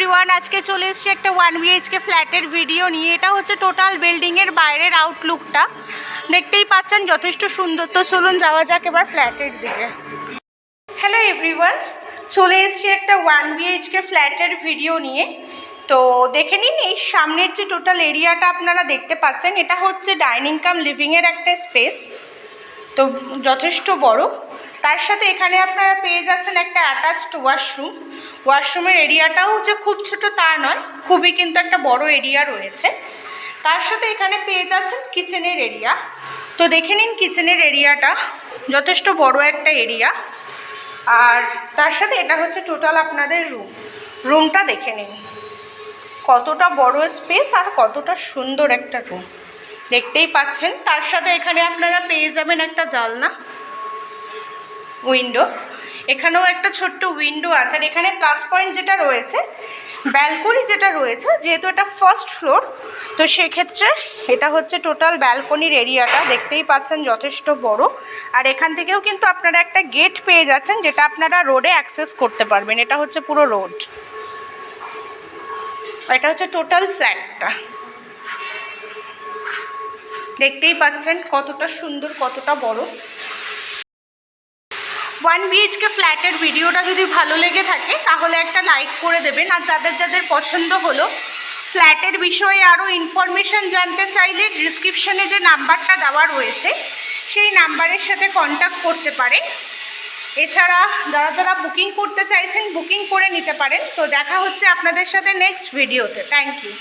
Everyone, আজকে চলে এসেছি একটা 1 BHK ফ্ল্যাটের ভিডিও নিয়ে। এটা হচ্ছে টোটাল বিল্ডিংয়ের বাইরের আউটলুকটা, দেখতেই পাচ্ছেন যথেষ্ট সুন্দর। তো চলুন যাওয়া যাক এবার ফ্ল্যাটের দিকে। হ্যালো এভরিওয়ান, চলে এসেছি একটা 1 BHK ফ্ল্যাটের ভিডিও নিয়ে। তো দেখে নিন, এই সামনের যে টোটাল এরিয়াটা আপনারা দেখতে পাচ্ছেন, এটা হচ্ছে ডাইনিং কাম লিভিংয়ের একটা স্পেস। তো যথেষ্ট বড়। তার সাথে এখানে আপনারা পেয়ে যাচ্ছেন একটা অ্যাটাচড ওয়াশরুম। ওয়াশরুমের এরিয়াটাও যে খুব ছোট তা নয়, খুবই কিন্তু একটা বড় এরিয়া রয়েছে। তার সাথে এখানে পেয়ে যাচ্ছেন কিচেনের এরিয়া। তো দেখে নিন কিচেনের এরিয়াটা যথেষ্ট বড় একটা এরিয়া। আর তার সাথে এটা হচ্ছে টোটাল আপনাদের রুমটা দেখে নিন কতটা বড় স্পেস আর কতটা সুন্দর একটা রুম, দেখতেই পাচ্ছেন। তার সাথে এখানে আপনারা পেয়ে যাবেন একটা জানলা, উইন্ডো। এখানেও একটা ছোট্ট উইন্ডো আছে। আর এখানে প্লাস পয়েন্ট যেটা রয়েছে, ব্যালকনি যেটা রয়েছে, যেহেতু এটা ফার্স্ট ফ্লোর, তো সেক্ষেত্রে এটা হচ্ছে টোটাল ব্যালকনির এরিয়াটা, দেখতেই পাচ্ছেন যথেষ্ট বড়। আর এখান থেকেও কিন্তু আপনারা একটা গেট পেয়ে যাচ্ছেন, যেটা আপনারা রোডে অ্যাক্সেস করতে পারবেন। এটা হচ্ছে পুরো রোড। এটা হচ্ছে টোটাল ফ্ল্যাটটা, দেখতেই পাচ্ছেন কতটা সুন্দর, কতটা বড়। 1 BHK ফ্ল্যাটের ভিডিওটা যদি ভালো লেগে থাকে তাহলে একটা লাইক করে দেবেন। আর যাদের যাদের পছন্দ হলো, ফ্ল্যাটের বিষয়ে আরও ইনফরমেশান জানতে চাইলে ডিসক্রিপশানে যে নাম্বারটা দেওয়া রয়েছে সেই নাম্বারের সাথে কন্ট্যাক্ট করতে পারেন। এছাড়া যারা যারা বুকিং করতে চাইছেন বুকিং করে নিতে পারেন। তো দেখা হচ্ছে আপনাদের সাথে নেক্সট ভিডিওতে। Thank you.